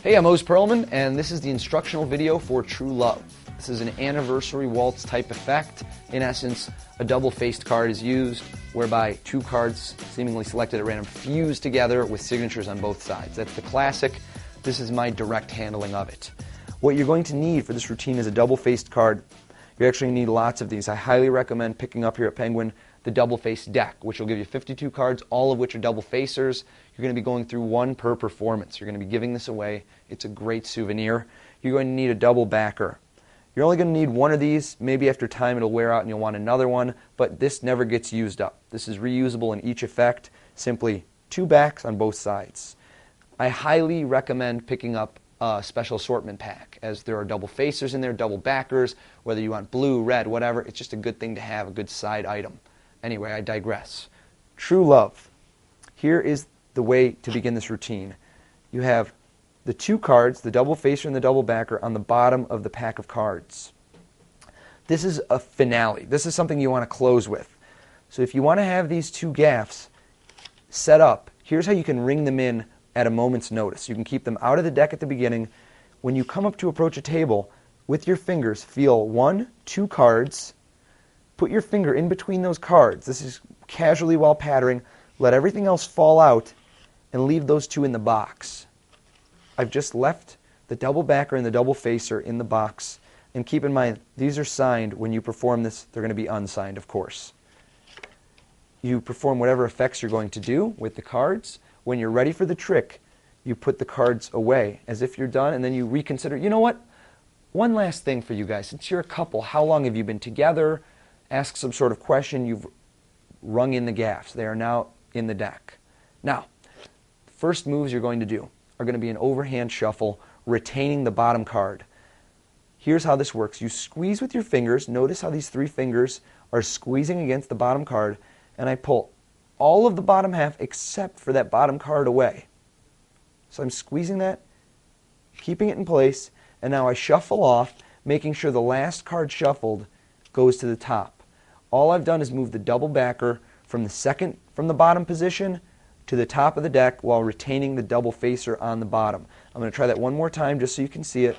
Hey, I'm Oz Perlman, and this is the instructional video for True Love. This is an anniversary waltz type effect. In essence, a double-faced card is used, whereby two cards, seemingly selected at random, fuse together with signatures on both sides. That's the classic. This is my direct handling of it. What you're going to need for this routine is a double-faced card. You actually need lots of these. I highly recommend picking up here at Penguin the double-faced deck, which will give you 52 cards, all of which are double-facers. You're going to be going through one per performance. You're going to be giving this away. It's a great souvenir. You're going to need a double backer. You're only going to need one of these. Maybe after time it'll wear out and you'll want another one, but this never gets used up. This is reusable in each effect. Simply two backs on both sides. I highly recommend picking up a special assortment pack, as there are double facers in there, double backers, whether you want blue, red, whatever. It's just a good thing to have, a good side item. Anyway, I digress. True Love. Here is the way to begin this routine. You have the two cards, the double facer and the double backer, on the bottom of the pack of cards. This is a finale. This is something you want to close with. So if you want to have these two gaffs set up, here's how you can ring them in at a moment's notice. You can keep them out of the deck at the beginning. When you come up to approach a table, with your fingers, feel one, two cards. Put your finger in between those cards. This is casually while pattering. Let everything else fall out and leave those two in the box. I've just left the double backer and the double facer in the box. And keep in mind, these are signed. When you perform this, they're going to be unsigned, of course. You perform whatever effects you're going to do with the cards. When you're ready for the trick, you put the cards away as if you're done, and then you reconsider. You know what? One last thing for you guys. Since you're a couple, how long have you been together? Ask some sort of question. You've rung in the gaffs. They are now in the deck. Now, the first moves you're going to do are going to be an overhand shuffle, retaining the bottom card. Here's how this works. You squeeze with your fingers. Notice how these three fingers are squeezing against the bottom card, and I pull all of the bottom half except for that bottom card away. So I'm squeezing that, keeping it in place, and now I shuffle off, making sure the last card shuffled goes to the top. All I've done is move the double backer from the bottom position to the top of the deck while retaining the double facer on the bottom. I'm going to try that one more time just so you can see it.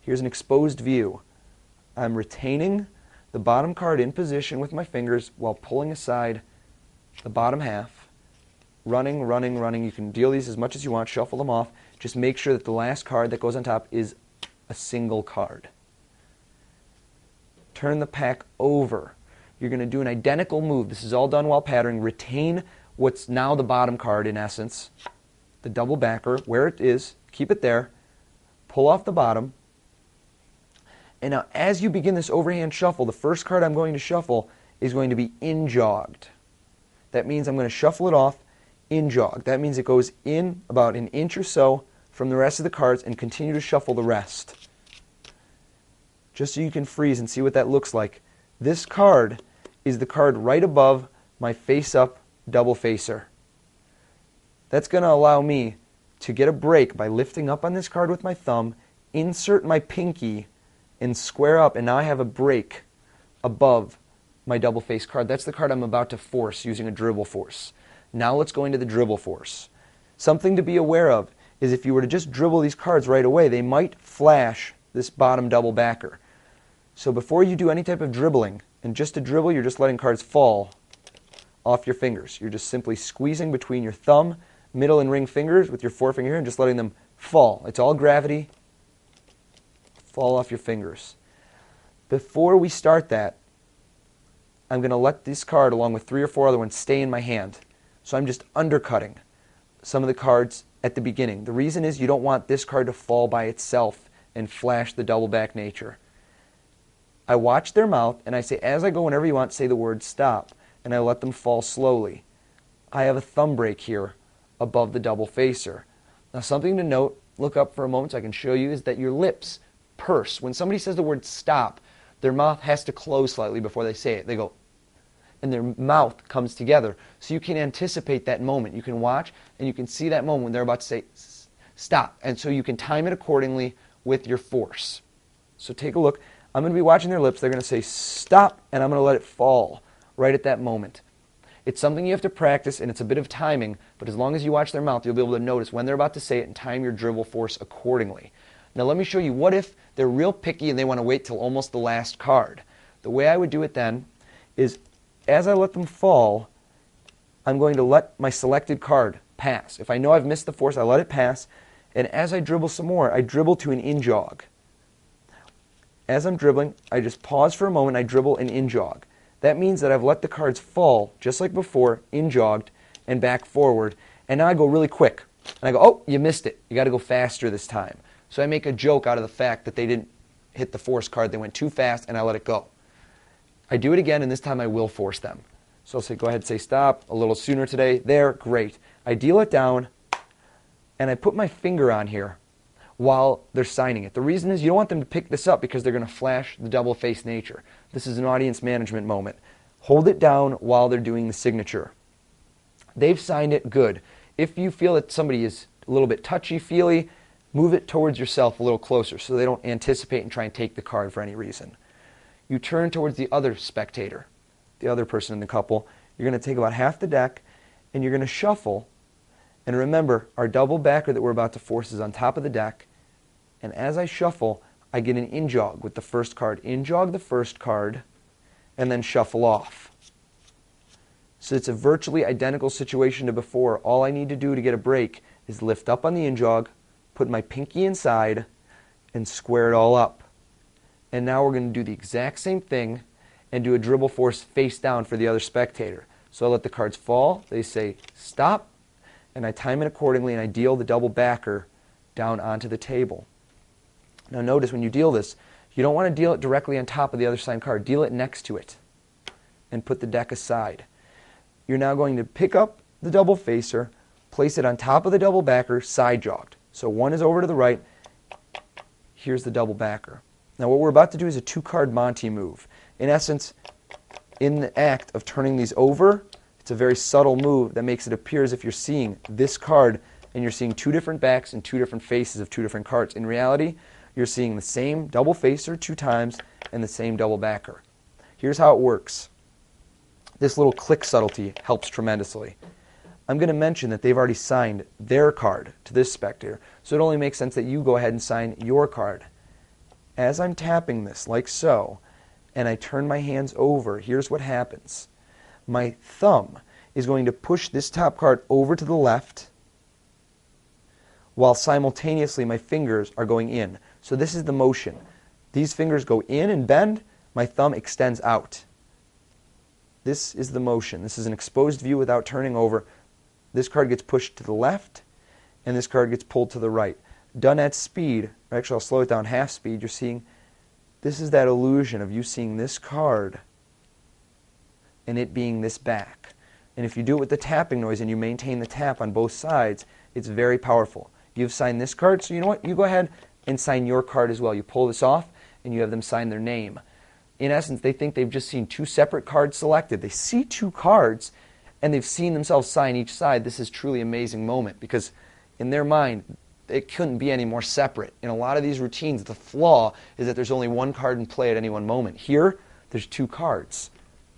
Here's an exposed view. I'm retaining the bottom card in position with my fingers while pulling aside the bottom half. Running, running, running. You can deal these as much as you want. Shuffle them off. Just make sure that the last card that goes on top is a single card. Turn the pack over. You're going to do an identical move. This is all done while pattering. Retain what's now the bottom card, in essence, the double backer, where it is. Keep it there. Pull off the bottom. And now, as you begin this overhand shuffle, the first card I'm going to shuffle is going to be in-jogged. That means I'm going to shuffle it off in-jogged. That means it goes in about an inch or so from the rest of the cards and continue to shuffle the rest. Just so you can freeze and see what that looks like. This card is the card right above my face-up double facer. That's going to allow me to get a break by lifting up on this card with my thumb, insert my pinky, and square up, and now I have a break above my double face card. That's the card I'm about to force using a dribble force. Now let's go into the dribble force. Something to be aware of is if you were to just dribble these cards right away, they might flash this bottom double backer. So before you do any type of dribbling, and just to dribble, you're just letting cards fall off your fingers. You're just simply squeezing between your thumb, middle, and ring fingers with your forefinger here and just letting them fall. It's all gravity. Fall off your fingers. Before we start that, I'm going to let this card, along with 3 or 4 other ones, stay in my hand. So I'm just undercutting some of the cards at the beginning. The reason is you don't want this card to fall by itself and flash the double back nature. I watch their mouth, and I say, as I go, whenever you want, say the word stop, and I let them fall slowly. I have a thumb break here above the double facer. Now, something to note, look up for a moment so I can show you, is that your lips purse. When somebody says the word stop, their mouth has to close slightly before they say it. They go, and their mouth comes together. So you can anticipate that moment. You can watch, and you can see that moment when they're about to say stop. And so you can time it accordingly with your force. So take a look. I'm going to be watching their lips. They're going to say stop, and I'm going to let it fall right at that moment. It's something you have to practice, and it's a bit of timing, but as long as you watch their mouth, you'll be able to notice when they're about to say it and time your dribble force accordingly. Now let me show you what if they're real picky and they want to wait till almost the last card. The way I would do it then is as I let them fall, I'm going to let my selected card pass. If I know I've missed the force, I let it pass, and as I dribble some more, I dribble to an in-jog. As I'm dribbling, I just pause for a moment, I dribble an in-jog. That means that I've let the cards fall, just like before, in-jogged, and back forward, and now I go really quick. And I go, oh, you missed it. You got to go faster this time. So I make a joke out of the fact that they didn't hit the force card. They went too fast, and I let it go. I do it again, and this time I will force them. So I'll say, go ahead and say stop, a little sooner today. There, great. I deal it down, and I put my finger on here while they're signing it. The reason is you don't want them to pick this up because they're going to flash the double-faced nature. This is an audience management moment. Hold it down while they're doing the signature. They've signed it, good. If you feel that somebody is a little bit touchy-feely, move it towards yourself a little closer so they don't anticipate and try and take the card for any reason. You turn towards the other spectator, the other person in the couple. You're going to take about half the deck and you're going to shuffle. And remember, our double backer that we're about to force is on top of the deck. And as I shuffle, I get an in-jog with the first card. In-jog the first card and then shuffle off. So it's a virtually identical situation to before. All I need to do to get a break is lift up on the in-jog, put my pinky inside, and square it all up. And now we're going to do the exact same thing and do a dribble force face down for the other spectator. So I let the cards fall, they say stop, and I time it accordingly and I deal the double backer down onto the table. Now notice when you deal this, you don't want to deal it directly on top of the other signed card. Deal it next to it and put the deck aside. You're now going to pick up the double facer, place it on top of the double backer, side jogged. So one is over to the right, here's the double backer. Now what we're about to do is a two-card Monty move. In essence, in the act of turning these over, it's a very subtle move that makes it appear as if you're seeing this card and you're seeing two different backs and two different faces of two different cards. In reality, you're seeing the same double facer two times and the same double backer. Here's how it works. This little click subtlety helps tremendously. I'm going to mention that they've already signed their card to this spectator, so it only makes sense that you go ahead and sign your card. As I'm tapping this, like so, and I turn my hands over, here's what happens. My thumb is going to push this top card over to the left, while simultaneously my fingers are going in. So this is the motion. These fingers go in and bend, my thumb extends out. This is the motion. This is an exposed view without turning over. This card gets pushed to the left, and this card gets pulled to the right. Done at speed, or actually I'll slow it down half speed, you're seeing, this is that illusion of you seeing this card and it being this back. And if you do it with the tapping noise and you maintain the tap on both sides, it's very powerful. You've signed this card, so you know what? You go ahead and sign your card as well. You pull this off and you have them sign their name. In essence, they think they've just seen two separate cards selected. They see two cards and they've seen themselves sign each side. This is truly an amazing moment because in their mind, it couldn't be any more separate. In a lot of these routines, the flaw is that there's only one card in play at any one moment. Here, there's two cards.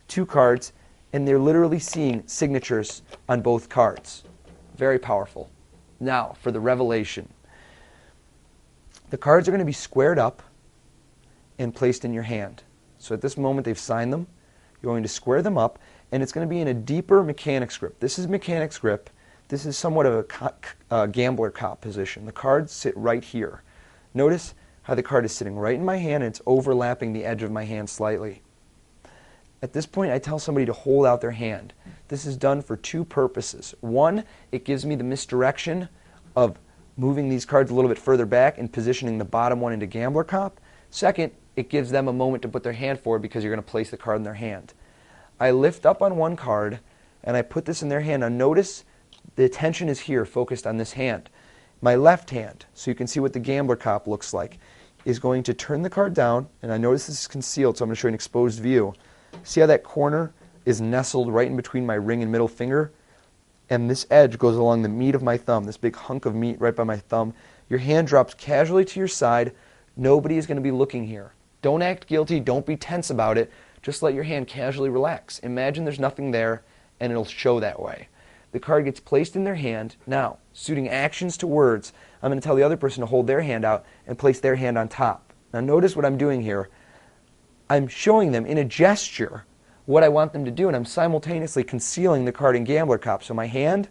Two cards, and they're literally seeing signatures on both cards. Very powerful. Now, for the revelation. The cards are going to be squared up and placed in your hand. So at this moment, they've signed them. You're going to square them up, and it's going to be in a deeper mechanics grip. This is mechanics grip. This is somewhat of a gambler cop position. The cards sit right here. Notice how the card is sitting right in my hand and it's overlapping the edge of my hand slightly. At this point, I tell somebody to hold out their hand. This is done for two purposes. One, it gives me the misdirection of moving these cards a little bit further back and positioning the bottom one into gambler cop. Second, it gives them a moment to put their hand forward because you're going to place the card in their hand. I lift up on one card and I put this in their hand. Now notice the attention is here, focused on this hand. My left hand, so you can see what the gambler cop looks like, is going to turn the card down, and I notice this is concealed, so I'm going to show you an exposed view. See how that corner is nestled right in between my ring and middle finger? And this edge goes along the meat of my thumb, this big hunk of meat right by my thumb. Your hand drops casually to your side. Nobody is going to be looking here. Don't act guilty. Don't be tense about it. Just let your hand casually relax. Imagine there's nothing there, and it'll show that way. The card gets placed in their hand. Now, suiting actions to words, I'm going to tell the other person to hold their hand out and place their hand on top. Now notice what I'm doing here. I'm showing them in a gesture what I want them to do, and I'm simultaneously concealing the card in Gambler Cop. So my hand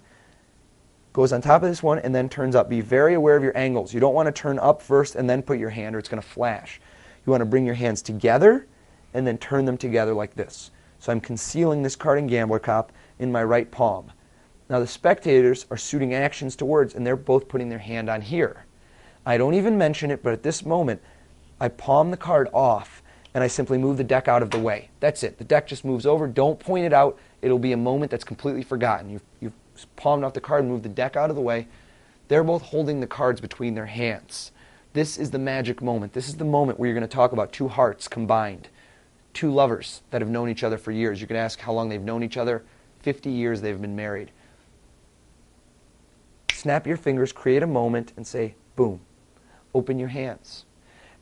goes on top of this one and then turns up. Be very aware of your angles. You don't want to turn up first and then put your hand, or it's going to flash. You want to bring your hands together and then turn them together like this. So I'm concealing this card in Gambler Cop in my right palm. Now the spectators are suiting actions to words, and they're both putting their hand on here. I don't even mention it, but at this moment, I palm the card off, and I simply move the deck out of the way. That's it. The deck just moves over. Don't point it out. It'll be a moment that's completely forgotten. You've palmed off the card and moved the deck out of the way. They're both holding the cards between their hands. This is the magic moment. This is the moment where you're going to talk about two hearts combined, two lovers that have known each other for years. You can ask how long they've known each other. 50 years they've been married. Snap your fingers, create a moment, and say, boom, open your hands.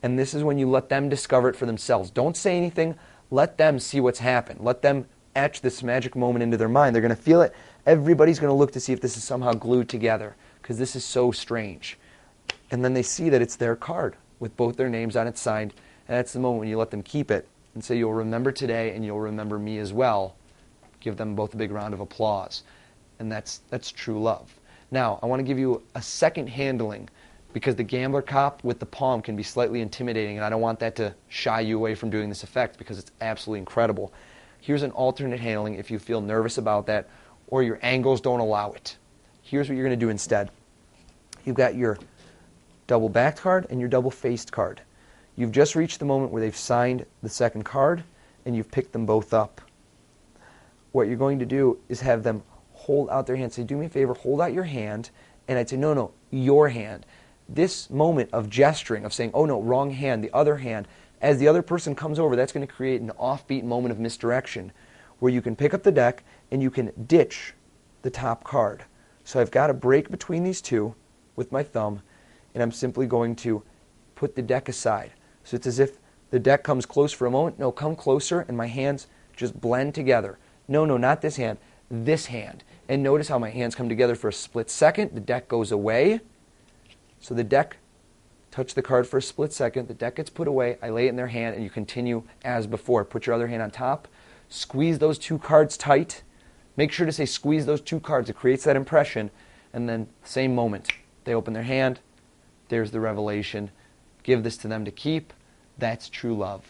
And this is when you let them discover it for themselves. Don't say anything. Let them see what's happened. Let them etch this magic moment into their mind. They're going to feel it. Everybody's going to look to see if this is somehow glued together, because this is so strange. And then they see that it's their card with both their names on it signed. And that's the moment when you let them keep it and say, you'll remember today and you'll remember me as well. Give them both a big round of applause. And that's true love. Now, I want to give you a second handling, because the Gambler Cop with the palm can be slightly intimidating, and I don't want that to shy you away from doing this effect, because it's absolutely incredible. Here's an alternate handling if you feel nervous about that or your angles don't allow it. Here's what you're going to do instead. You've got your double backed card and your double faced card. You've just reached the moment where they've signed the second card and you've picked them both up. What you're going to do is have them hold out their hand. Say, do me a favor, hold out your hand. And I'd say, no, your hand. This moment of gesturing, of saying, oh no, wrong hand, the other hand, as the other person comes over, that's going to create an offbeat moment of misdirection where you can pick up the deck and you can ditch the top card. So I've got a break between these two with my thumb, and I'm simply going to put the deck aside. So it's as if the deck comes close for a moment. No, come closer, and my hands just blend together. No, not this hand, this hand. And notice how my hands come together for a split second. The deck goes away. So the deck touched the card for a split second. The deck gets put away. I lay it in their hand, and you continue as before. Put your other hand on top. Squeeze those two cards tight. Make sure to say squeeze those two cards. It creates that impression. And then same moment. They open their hand. There's the revelation. Give this to them to keep. That's true love.